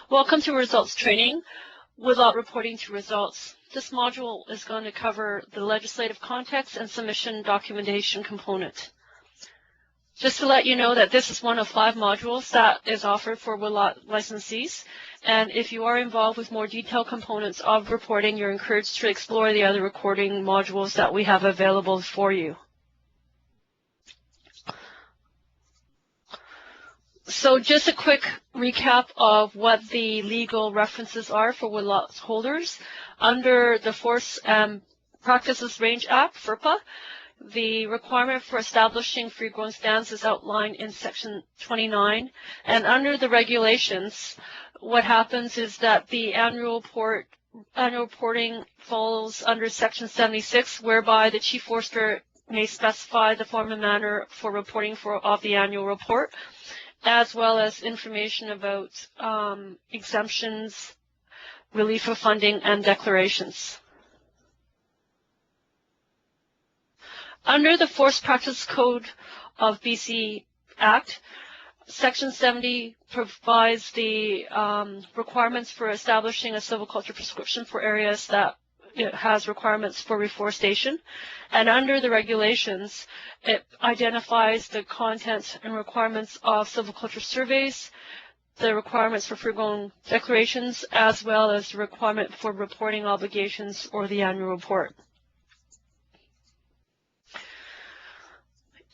Welcome to results training, Woodlot reporting to results. This module is going to cover the legislative context and submission documentation component. Just to let you know that this is one of 5 modules that is offered for Woodlot licensees. And if you are involved with more detailed components of reporting, you're encouraged to explore the other recording modules that we have available for you. So just a quick recap of what the legal references are for Woodlot holders. Under the Force and Practices Range Act, FERPA, the requirement for establishing free-grown stands is outlined in Section 29. And under the regulations, what happens is that the annual reporting falls under Section 76, whereby the Chief Forester may specify the form and manner for reporting of the annual report, as well as information about exemptions, relief of funding, and declarations. Under the Forest Practice Code of BC Act, Section 70 provides the requirements for establishing a silviculture prescription for areas that it has requirements for reforestation. And under the regulations, it identifies the content and requirements of silviculture surveys, the requirements for free-grown declarations, as well as the requirement for reporting obligations or the annual report.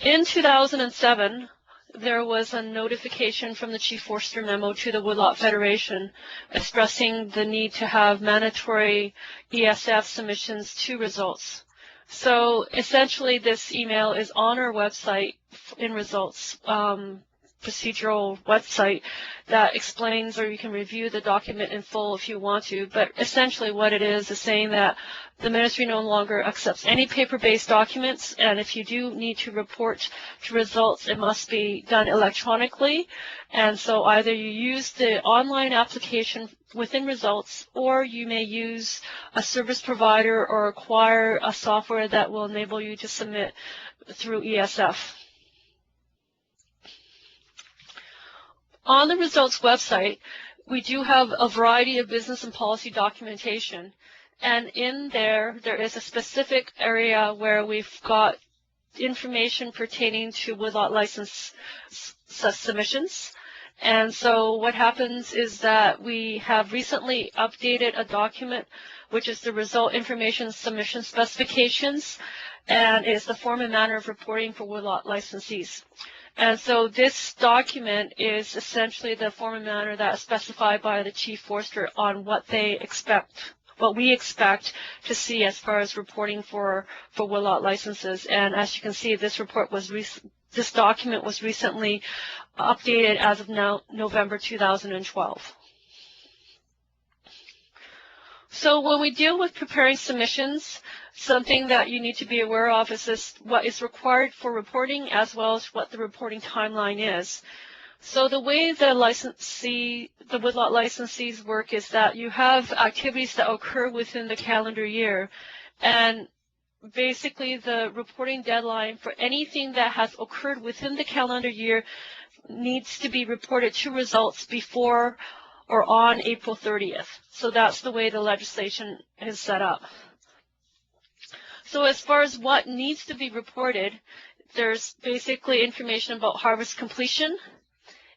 In 2007, there was a notification from the Chief Forester memo to the Woodlot Federation expressing the need to have mandatory ESF submissions to results. So essentially this email is on our website in results procedural website that explains, or you can review the document in full if you want to, but essentially what it is saying that the ministry no longer accepts any paper-based documents, and if you do need to report to results, it must be done electronically. And so either you use the online application within results, or you may use a service provider or acquire a software that will enable you to submit through ESF. On the results website, we do have a variety of business and policy documentation. And in there is a specific area where we've got information pertaining to Woodlot license submissions. And so what happens is that we have recently updated a document, which is the result information submission specifications, and is the form and manner of reporting for Woodlot licensees. And so this document is essentially the form and manner that is specified by the Chief Forester on what they expect, what we expect to see as far as reporting for Woodlot licenses. And as you can see, this document was recently updated as of now, November 2012. So when we deal with preparing submissions, something that you need to be aware of is what is required for reporting, as well as what the reporting timeline is. So the way the Woodlot licensees work is that you have activities that occur within the calendar year, and basically the reporting deadline for anything that has occurred within the calendar year needs to be reported to results before or on April 30th. So that's the way the legislation is set up. So as far as what needs to be reported, there's basically information about harvest completion,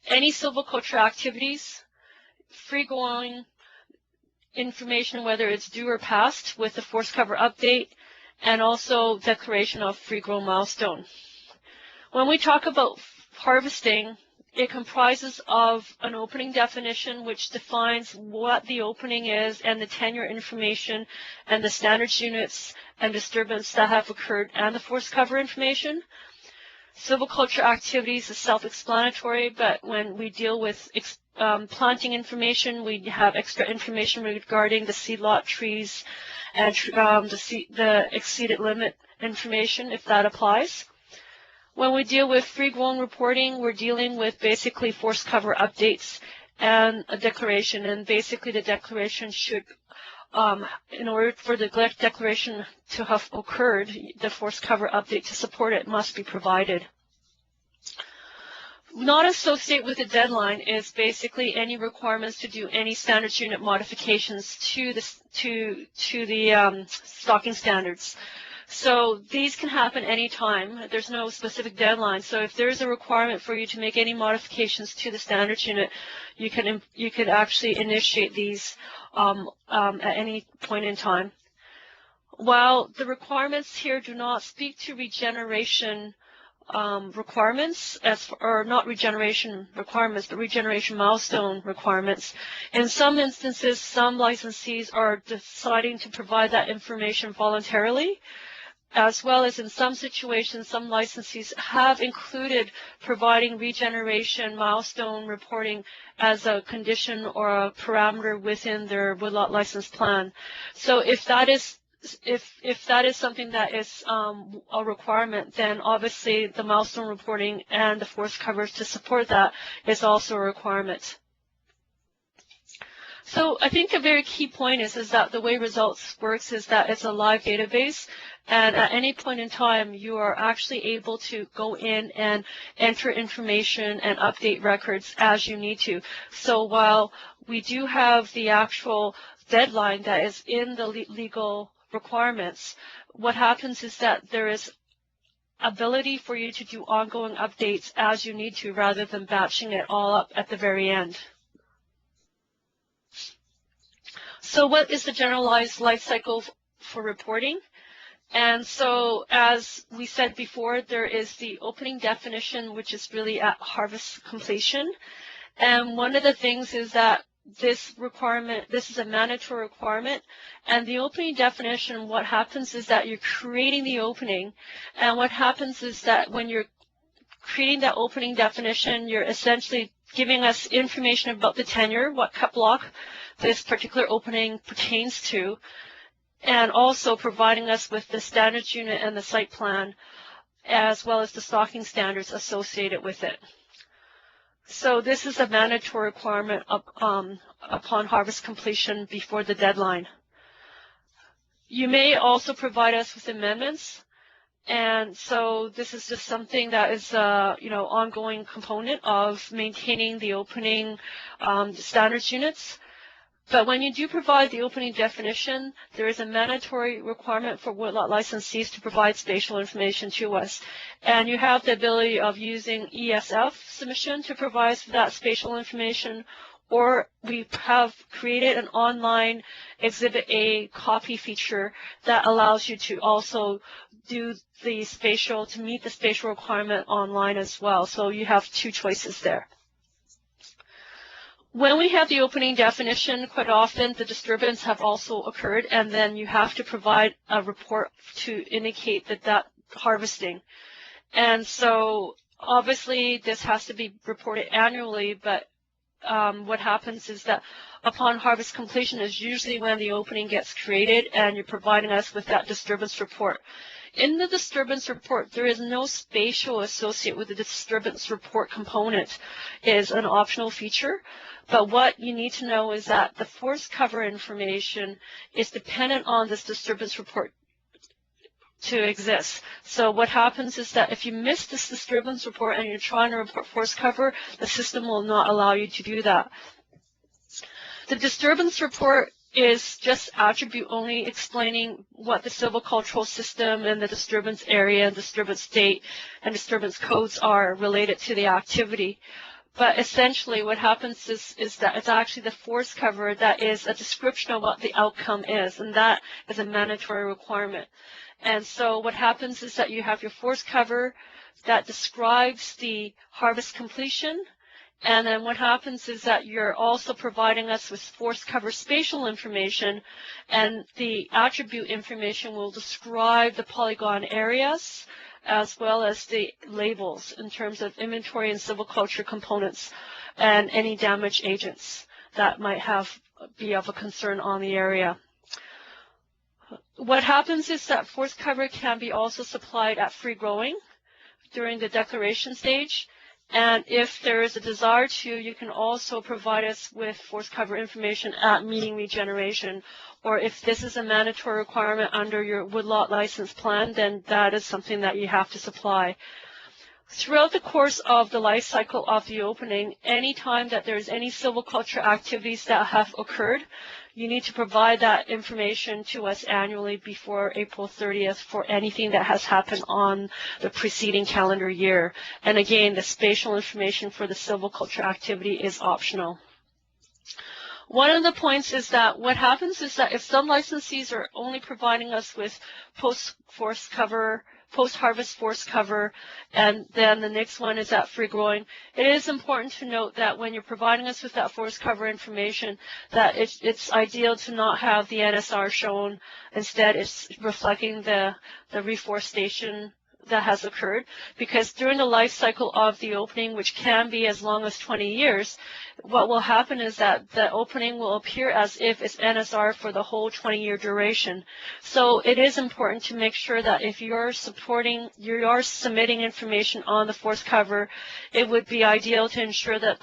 any silviculture activities, free-going information, whether it's due or past, with the forest cover update, and also declaration of free-grown milestone. When we talk about harvesting, it comprises of an opening definition, which defines what the opening is, and the tenure information, and the standards units and disturbance that have occurred, and the forest cover information. Silviculture activities is self-explanatory, but when we deal with planting information, we have extra information regarding the seed lot trees and the exceeded limit information, if that applies. When we deal with free-grown reporting, we're dealing with basically forest cover updates and a declaration. And basically the declaration should, in order for the declaration to have occurred, the forest cover update to support it must be provided. Not associated with the deadline is basically any requirements to do any standards unit modifications to the stocking standards. So these can happen anytime. There's no specific deadline. So if there's a requirement for you to make any modifications to the standards unit, you can actually initiate these at any point in time. While the requirements here do not speak to regeneration requirements, or not regeneration requirements, but regeneration milestone requirements. In some instances, some licensees are deciding to provide that information voluntarily, as well as in some situations, some licensees have included providing regeneration milestone reporting as a condition or a parameter within their Woodlot license plan. So if that is something that is a requirement, then obviously the milestone reporting and the force coverage to support that is also a requirement. So I think a very key point is that the way results works is that it's a live database, and at any point in time you are actually able to go in and enter information and update records as you need to. So while we do have the actual deadline that is in the legal requirements, what happens is that there is ability for you to do ongoing updates as you need to, rather than batching it all up at the very end. So what is the generalized life cycle for reporting? And so as we said before, there is the opening definition, which is really at harvest completion. And one of the things is that this is a mandatory requirement, and the opening definition, what happens is that you're creating the opening, and what happens is that when you're creating that opening definition, you're essentially giving us information about the tenure, what cut block this particular opening pertains to, and also providing us with the standards unit and the site plan, as well as the stocking standards associated with it. So this is a mandatory requirement upon harvest completion before the deadline. You may also provide us with amendments, and so this is just something that is ongoing component of maintaining the opening standards units. But when you do provide the opening definition, there is a mandatory requirement for Woodlot licensees to provide spatial information to us. And you have the ability of using ESF submission to provide that spatial information, or we have created an online Exhibit A copy feature that allows you to also do the spatial, to meet the spatial requirement online as well. So you have two choices there. When we have the opening definition, quite often the disturbance have also occurred, and then you have to provide a report to indicate that harvesting. And so obviously this has to be reported annually, but what happens is that upon harvest completion is usually when the opening gets created, and you're providing us with that disturbance report. In the disturbance report, there is no spatial associated with the disturbance report component. It is an optional feature. But what you need to know is that the force cover information is dependent on this disturbance report to exist. So what happens is that if you miss this disturbance report and you're trying to report force cover, the system will not allow you to do that. The disturbance report is just attribute only, explaining what the silvicultural system and the disturbance area and disturbance date and disturbance codes are related to the activity. But essentially what happens is that it's actually the force cover that is a description of what the outcome is, and that is a mandatory requirement. And so what happens is that you have your force cover that describes the harvest completion, and then what happens is that you're also providing us with force cover spatial information, and the attribute information will describe the polygon areas as well as the labels in terms of inventory and silviculture components and any damage agents that might be of a concern on the area. What happens is that force cover can be also supplied at free growing during the declaration stage. And if there is a desire to, you can also provide us with force cover information at meeting regeneration. Or if this is a mandatory requirement under your Woodlot license plan, then that is something that you have to supply. Throughout the course of the life cycle of the opening, anytime that there's any silviculture activities that have occurred, you need to provide that information to us annually before April 30th for anything that has happened on the preceding calendar year. And again, the spatial information for the silviculture activity is optional. One of the points is that what happens is that if some licensees are only providing us with post-harvest forest cover, and then the next one is that free growing, it is important to note that when you're providing us with that forest cover information, that it's ideal to not have the NSR shown. Instead, it's reflecting the reforestation that has occurred, because during the life cycle of the opening, which can be as long as 20 years, what will happen is that the opening will appear as if it's NSR for the whole 20-year duration. So it is important to make sure that if you are submitting information on the forest cover, it would be ideal to ensure that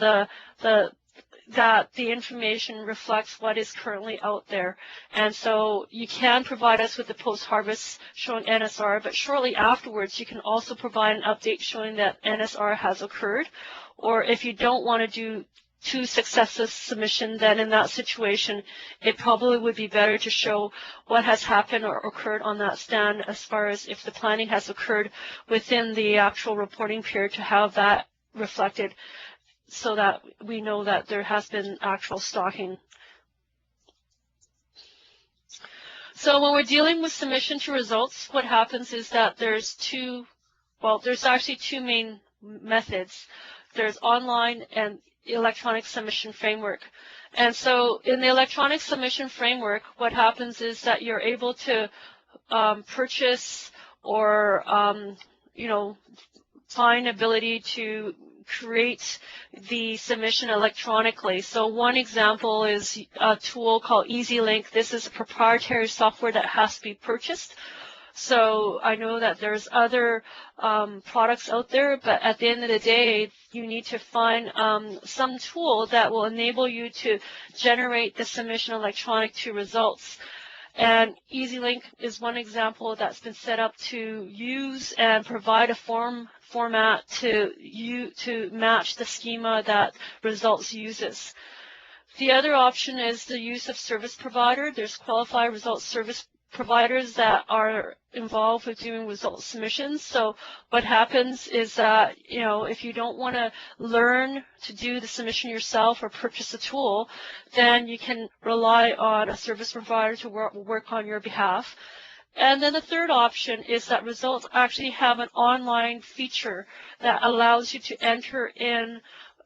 the information reflects what is currently out there. And so you can provide us with the post-harvest showing NSR, but shortly afterwards you can also provide an update showing that NSR has occurred. Or if you don't want to do two successive submissions, then in that situation it probably would be better to show what has happened or occurred on that stand, as far as if the planting has occurred within the actual reporting period, to have that reflected, so that we know that there has been actual stocking. So when we're dealing with submission to results, what happens is that there's actually two main methods. There's online and electronic submission framework. And so in the electronic submission framework, what happens is that you're able to purchase or find ability to create the submission electronically. So one example is a tool called EasyLink. This is a proprietary software that has to be purchased. So I know that there's other products out there, but at the end of the day, you need to find some tool that will enable you to generate the submission electronic to results. And EasyLink is one example that's been set up to use and provide a format to match the schema that results uses. The other option is the use of service provider. There's qualified results service providers that are involved with doing result submissions. So what happens is that, if you don't want to learn to do the submission yourself or purchase a tool, then you can rely on a service provider to work on your behalf. And then the third option is that results actually have an online feature that allows you to enter in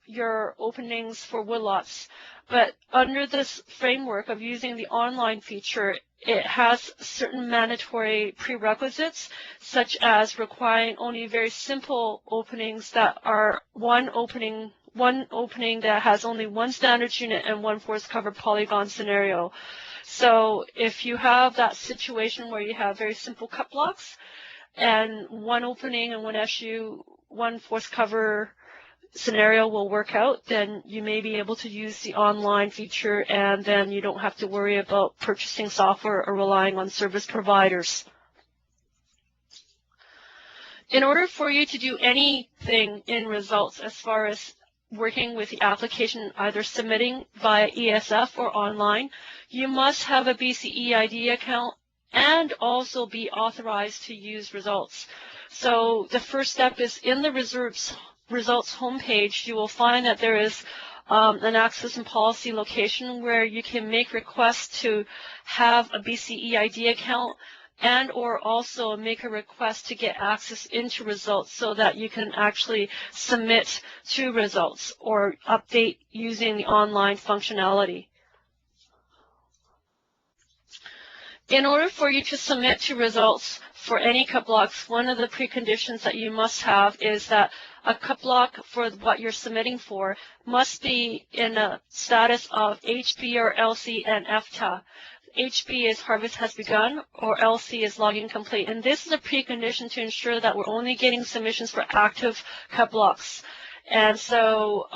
your openings for woodlots. But under this framework of using the online feature, it has certain mandatory prerequisites, such as requiring only very simple openings that are one opening that has only one standard unit and one forest cover polygon scenario. So if you have that situation where you have very simple cut blocks and one opening and one SU, one forest cover scenario will work out, then you may be able to use the online feature, and then you don't have to worry about purchasing software or relying on service providers. In order for you to do anything in results as far as working with the application, either submitting via ESF or online, you must have a BCE ID account and also be authorized to use results. So the first step is in the results homepage, you will find that there is an access and policy location where you can make requests to have a BCE ID account and or also make a request to get access into results so that you can actually submit to results or update using the online functionality. In order for you to submit to results for any cut blocks, one of the preconditions that you must have is that a cut block for what you're submitting for must be in a status of HB or LC and FTA. HB is harvest has begun, or LC is logging complete. And this is a precondition to ensure that we're only getting submissions for active cut blocks. And so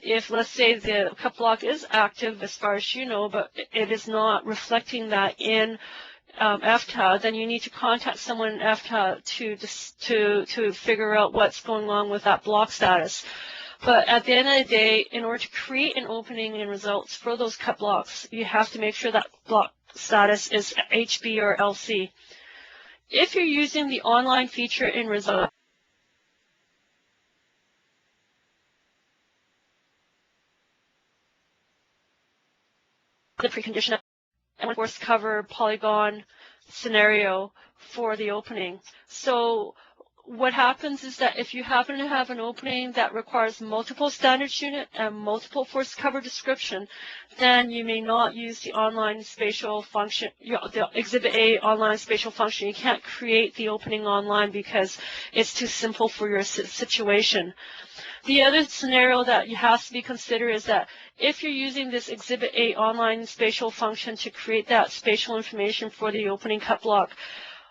if, let's say, the cut block is active as far as you know, but it is not reflecting that in FTA, then you need to contact someone in FTA to figure out what's going on with that block status. But at the end of the day, in order to create an opening and results for those cut blocks, you have to make sure that block status is HB or LC. If you're using the online feature in results, the precondition and one force cover polygon scenario for the opening. So what happens is that if you happen to have an opening that requires multiple standards unit and multiple force cover description, then you may not use the online spatial function, the Exhibit A online spatial function. You can't create the opening online because it's too simple for your situation. The other scenario that you have to be considered is that if you're using this Exhibit A online spatial function to create that spatial information for the opening cut block,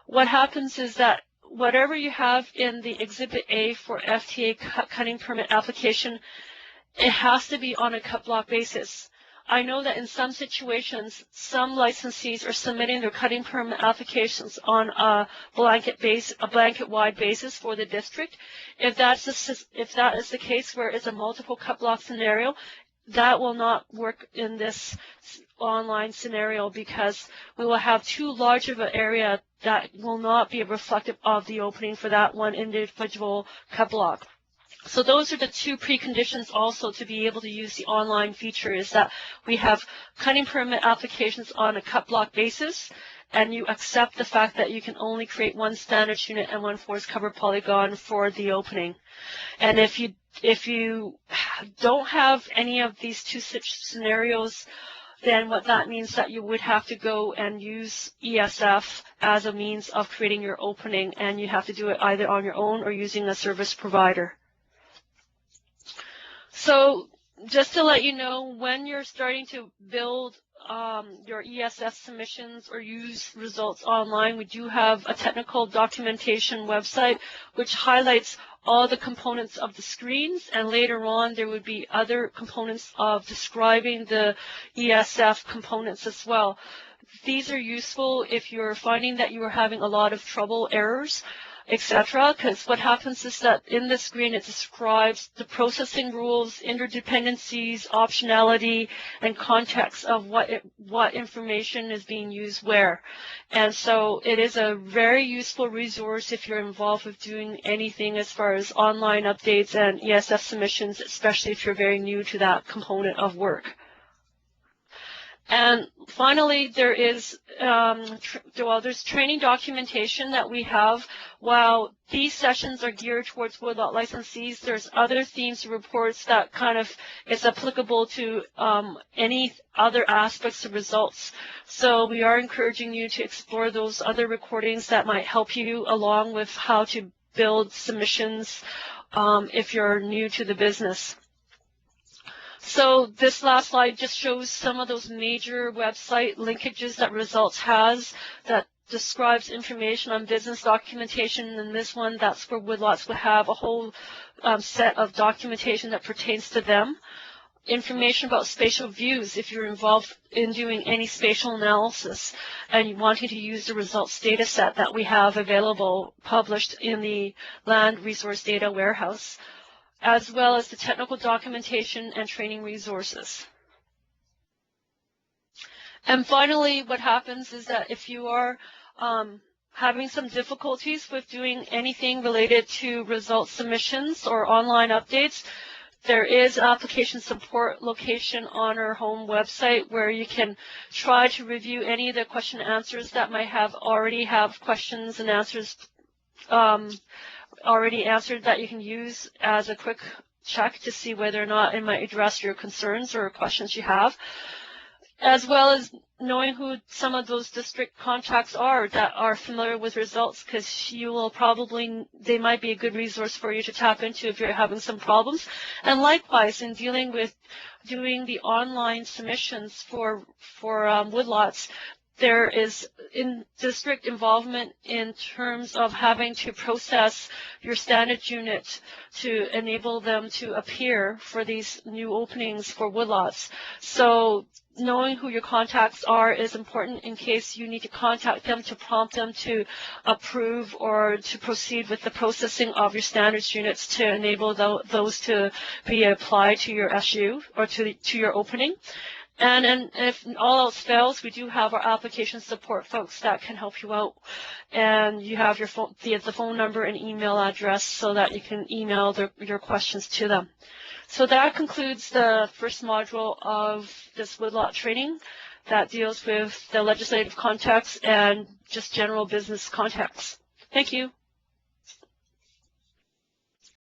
what happens is that whatever you have in the Exhibit A for FTA cutting permit application, it has to be on a cut block basis. I know that in some situations, some licensees are submitting their cutting permit applications on a blanket-wide basis for the district. If that is the case where it's a multiple cut block scenario, that will not work in this online scenario because we will have too large of an area that will not be reflective of the opening for that one individual cut block. So those are the two preconditions also to be able to use the online feature, is that we have cutting permit applications on a cut block basis, and you accept the fact that you can only create one standards unit and one force cover polygon for the opening. And if you don't have any of these two scenarios, then what that means that you would have to go and use ESF as a means of creating your opening, and you have to do it either on your own or using a service provider. So just to let you know, when you're starting to build your ESF submissions or use results online, we do have a technical documentation website which highlights all the components of the screens, and later on there would be other components of describing the ESF components as well. These are useful if you're finding that you are having a lot of trouble, errors, etc., because what happens is that in the screen it describes the processing rules, interdependencies, optionality, and context of what information is being used where. And so it is a very useful resource if you're involved with doing anything as far as online updates and ESF submissions, especially if you're very new to that component of work. And finally, there is there's training documentation that we have. While these sessions are geared towards Woodlot licensees, there's other themes reports that kind of is applicable to any other aspects of results. So we are encouraging you to explore those other recordings that might help you along with how to build submissions if you're new to the business. So this last slide just shows some of those major website linkages that Results has that describes information on business documentation. And this one, that's where Woodlots would have a whole set of documentation that pertains to them. Information about spatial views if you're involved in doing any spatial analysis and you wanting to use the results data set that we have available, published in the Land Resource Data Warehouse, as well as the technical documentation and training resources. And finally, what happens is that if you are having some difficulties with doing anything related to results submissions or online updates, there is application support location on our home website where you can try to review any of the question and answers that might already have questions and answers already answered that you can use as a quick check to see whether or not it might address your concerns or questions you have, as well as knowing who some of those district contacts are that are familiar with results, because they might be a good resource for you to tap into if you're having some problems. And likewise, in dealing with doing the online submissions for Woodlots, there is in-district involvement in terms of having to process your standard unit to enable them to appear for these new openings for Woodlots. So knowing who your contacts are is important in case you need to contact them to prompt them to approve or to proceed with the processing of your standards units to enable those to be applied to your SU or to your opening. And if all else fails, we do have our application support folks that can help you out. And you have your phone, the phone number and email address so that you can email your questions to them. So that concludes the first module of this Woodlot training that deals with the legislative context and just general business context. Thank you.